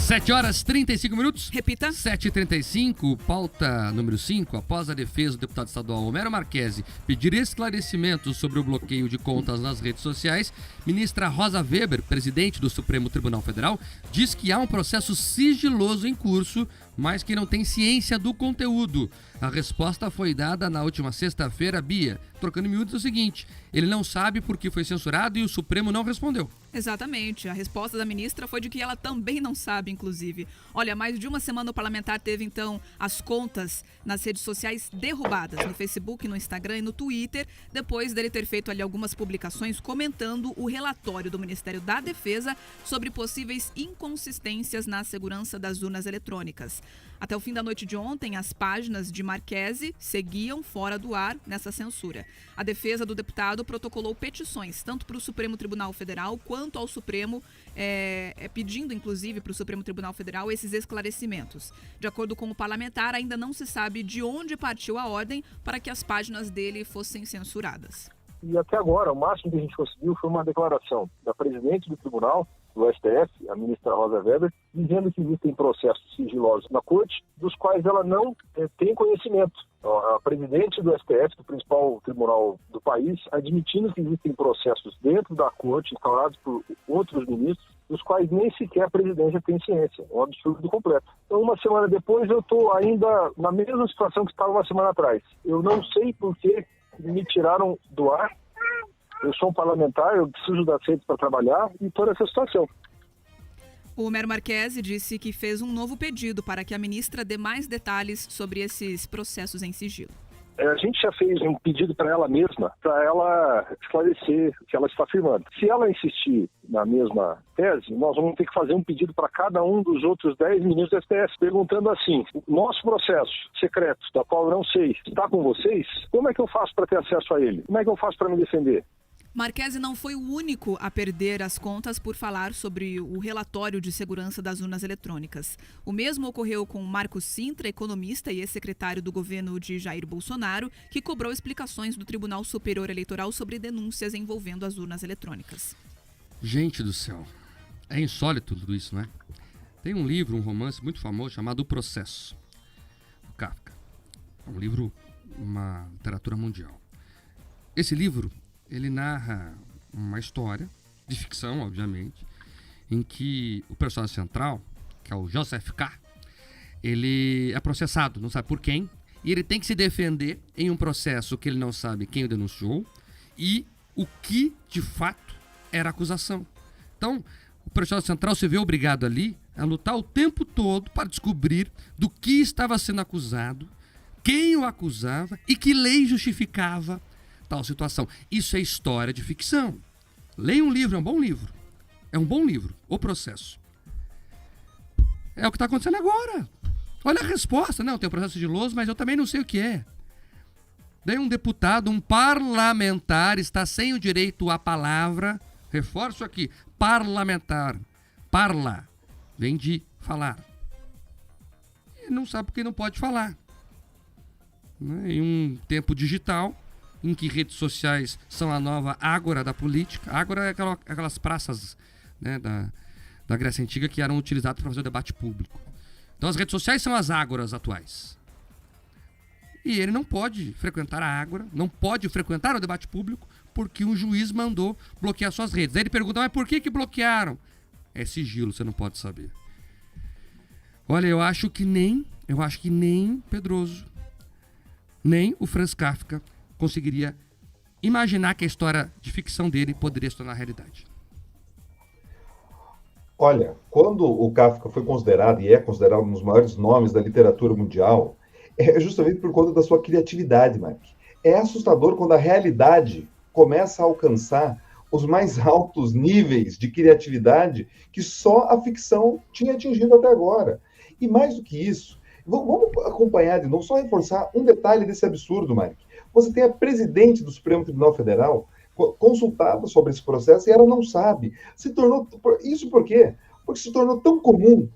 7h35. Repita. 7h35, pauta número 5. Após a defesa do deputado estadual Homero Marchesi pedir esclarecimentos sobre o bloqueio de contas nas redes sociais, ministra Rosa Weber, presidente do Supremo Tribunal Federal, diz que há um processo sigiloso em curso, mas que não tem ciência do conteúdo. A resposta foi dada na última sexta-feira, Bia. Trocando em miúdos é o seguinte: ele não sabe por que foi censurado e o Supremo não respondeu. Exatamente. A resposta da ministra foi de que ela também não sabe, inclusive. Olha, mais de uma semana o parlamentar teve, então, as contas nas redes sociais derrubadas, no Facebook, no Instagram e no Twitter, depois dele ter feito ali algumas publicações comentando o relatório do Ministério da Defesa sobre possíveis inconsistências na segurança das urnas eletrônicas. Até o fim da noite de ontem, as páginas de Marchesi seguiam fora do ar nessa censura. A defesa do deputado protocolou petições, tanto para o Supremo Tribunal Federal quanto ao Supremo, pedindo, inclusive, para o Supremo Tribunal Federal esses esclarecimentos. De acordo com o parlamentar, ainda não se sabe de onde partiu a ordem para que as páginas dele fossem censuradas. E até agora, o máximo que a gente conseguiu foi uma declaração da presidente do tribunal, do STF, a ministra Rosa Weber, dizendo que existem processos sigilosos na corte, dos quais ela não tem conhecimento. A presidente do STF, do principal tribunal do país, admitindo que existem processos dentro da corte, instaurados por outros ministros, dos quais nem sequer a presidência tem ciência. Um absurdo completo. Então, uma semana depois, eu estou ainda na mesma situação que estava uma semana atrás. Eu não sei por que me tiraram do ar. Eu sou um parlamentar, eu preciso das redes para trabalhar e toda essa situação. O Homero Marchesi disse que fez um novo pedido para que a ministra dê mais detalhes sobre esses processos em sigilo. A gente já fez um pedido para ela mesma, para ela esclarecer o que ela está afirmando. Se ela insistir na mesma tese, nós vamos ter que fazer um pedido para cada um dos outros 10 ministros do STF, perguntando assim: nosso processo secreto, da qual eu não sei, está com vocês? Como é que eu faço para ter acesso a ele? Como é que eu faço para me defender? Marchesi não foi o único a perder as contas por falar sobre o relatório de segurança das urnas eletrônicas. O mesmo ocorreu com Marcos Cintra, economista e ex-secretário do governo de Jair Bolsonaro, que cobrou explicações do Tribunal Superior Eleitoral sobre denúncias envolvendo as urnas eletrônicas. Gente do céu, é insólito tudo isso, não é? Tem um livro, um romance muito famoso chamado O Processo, do Kafka. É um livro, uma literatura mundial. Esse livro, ele narra uma história, de ficção, obviamente, em que o personagem central, que é o Joseph K., ele é processado, não sabe por quem, e ele tem que se defender em um processo que ele não sabe quem o denunciou e o que, de fato, era a acusação. Então, o personagem central se vê obrigado ali a lutar o tempo todo para descobrir do que estava sendo acusado, quem o acusava e que lei justificava tal situação. Isso é história de ficção. Leia um livro, é um bom livro. É um bom livro, O Processo. É o que está acontecendo agora. Olha a resposta. Não, tem um processo sigiloso, mas eu também não sei o que é. Daí um deputado, um parlamentar, está sem o direito à palavra. Reforço aqui, parlamentar. Parla. Vem de falar. E não sabe porque não pode falar. Em um tempo digital, em que redes sociais são a nova ágora da política. Ágora é aquelas praças, né, da Grécia Antiga que eram utilizadas para fazer o debate público. Então as redes sociais são as ágoras atuais. E ele não pode frequentar a ágora, não pode frequentar o debate público, porque um juiz mandou bloquear suas redes. Aí ele pergunta, mas por que bloquearam? É sigilo, você não pode saber. Olha, eu acho que nem Pedroso, nem o Franz Kafka conseguiria imaginar que a história de ficção dele poderia se tornar realidade. Olha, quando o Kafka foi considerado, e é considerado um dos maiores nomes da literatura mundial, é justamente por conta da sua criatividade, Mark. É assustador quando a realidade começa a alcançar os mais altos níveis de criatividade que só a ficção tinha atingido até agora. E mais do que isso, vamos acompanhar de novo, só reforçar um detalhe desse absurdo, Mark. Você tem a presidente do Supremo Tribunal Federal consultada sobre esse processo e ela não sabe. Isso por quê? Porque se tornou tão comum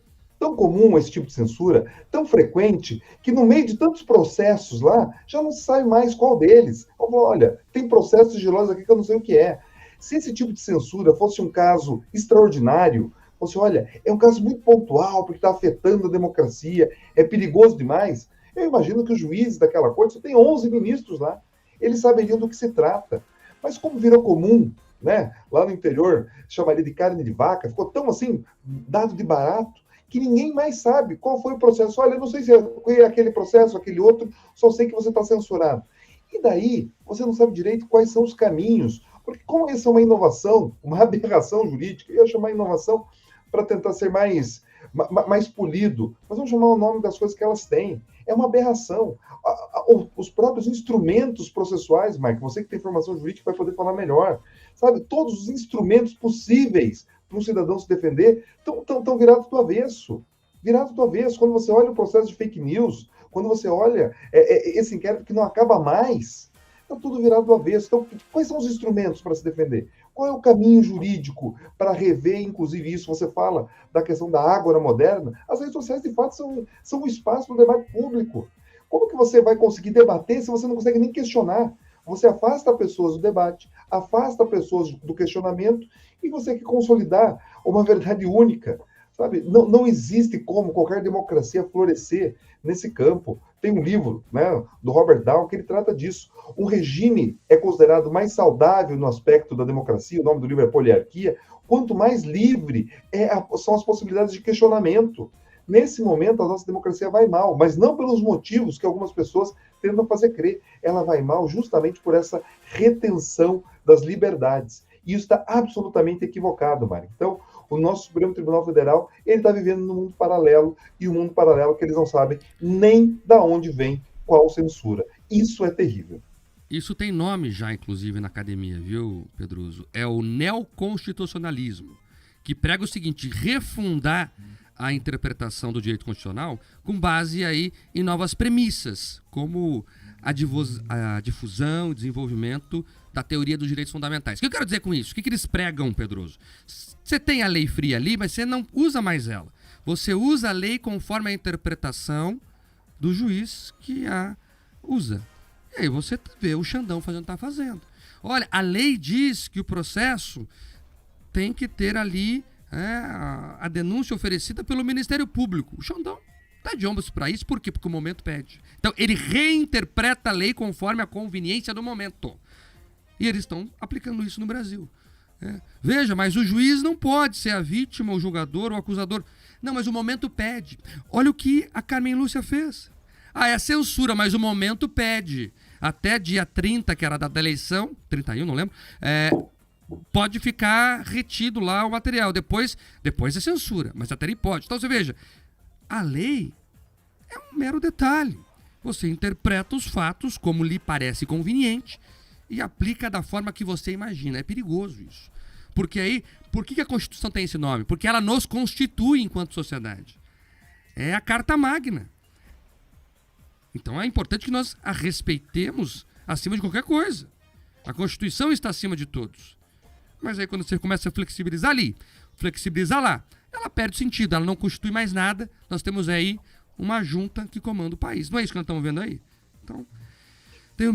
esse tipo de censura, tão frequente, que no meio de tantos processos lá, já não se sabe mais qual deles. Olha, tem processos sigilosos aqui que eu não sei o que é. Se esse tipo de censura fosse um caso extraordinário, Você olha, é um caso muito pontual, porque está afetando a democracia, é perigoso demais. Eu imagino que os juízes daquela corte, só tem 11 ministros lá, eles saberiam do que se trata. Mas como virou comum, né, lá no interior, chamaria de carne de vaca, ficou tão assim, dado de barato, que ninguém mais sabe qual foi o processo. Olha, eu não sei se é aquele processo, aquele outro, só sei que você está censurado. E daí, você não sabe direito quais são os caminhos, porque como isso é uma inovação, uma aberração jurídica, eu ia chamar inovação para tentar ser mais polido, mas vamos chamar o nome das coisas que elas têm. É uma aberração. Os próprios instrumentos processuais, Mike, você que tem formação jurídica vai poder falar melhor, sabe? Todos os instrumentos possíveis para um cidadão se defender estão virados do avesso. Virados do avesso. Quando você olha o processo de fake news, quando você olha esse inquérito que não acaba mais, está tudo virado do avesso. Então, quais são os instrumentos para se defender? Qual é o caminho jurídico para rever, inclusive, isso? Você fala da questão da ágora moderna. As redes sociais, de fato, são um espaço para o debate público. Como que você vai conseguir debater se você não consegue nem questionar? Você afasta pessoas do debate, afasta pessoas do questionamento e você quer consolidar uma verdade única. Sabe? Não existe como qualquer democracia florescer nesse campo. Tem um livro, né, do Robert Down que ele trata disso. Um regime é considerado mais saudável no aspecto da democracia, o nome do livro é Poliarquia, quanto mais livre são as possibilidades de questionamento. Nesse momento, a nossa democracia vai mal, mas não pelos motivos que algumas pessoas tentam fazer crer. Ela vai mal justamente por essa retenção das liberdades. E isso está absolutamente equivocado, Mário. Então, o nosso Supremo Tribunal Federal, ele está vivendo num mundo paralelo, e um mundo paralelo que eles não sabem nem da onde vem qual censura. Isso é terrível. Isso tem nome já, inclusive, na academia, viu, Pedroso? É o neoconstitucionalismo, que prega o seguinte: refundar a interpretação do direito constitucional com base aí em novas premissas, como a difusão e desenvolvimento da teoria dos direitos fundamentais. O que eu quero dizer com isso? O que eles pregam, Pedroso? Você tem a lei fria ali, mas você não usa mais ela. Você usa a lei conforme a interpretação do juiz que a usa. E aí você vê o Xandão fazendo o que está fazendo. Olha, a lei diz que o processo tem que ter ali a denúncia oferecida pelo Ministério Público. O Xandão está de ombros para isso, por quê? Porque o momento pede. Então, ele reinterpreta a lei conforme a conveniência do momento. E eles estão aplicando isso no Brasil. Veja, mas o juiz não pode ser a vítima, o julgador ou o acusador. Não, mas o momento pede. Olha o que a Carmen Lúcia fez. É censura, mas o momento pede. Até dia 30, que era a data da eleição, 31, não lembro, pode ficar retido lá o material. Depois é censura, mas até ele pode. Então você veja, a lei é um mero detalhe. Você interpreta os fatos como lhe parece conveniente e aplica da forma que você imagina. É perigoso isso. Porque aí, por que a Constituição tem esse nome? Porque ela nos constitui enquanto sociedade. É a Carta Magna. Então é importante que nós a respeitemos acima de qualquer coisa. A Constituição está acima de todos. Mas aí quando você começa a flexibilizar ali, flexibilizar lá, ela perde sentido, ela não constitui mais nada. Nós temos aí uma junta que comanda o país. Não é isso que nós estamos vendo aí? Então,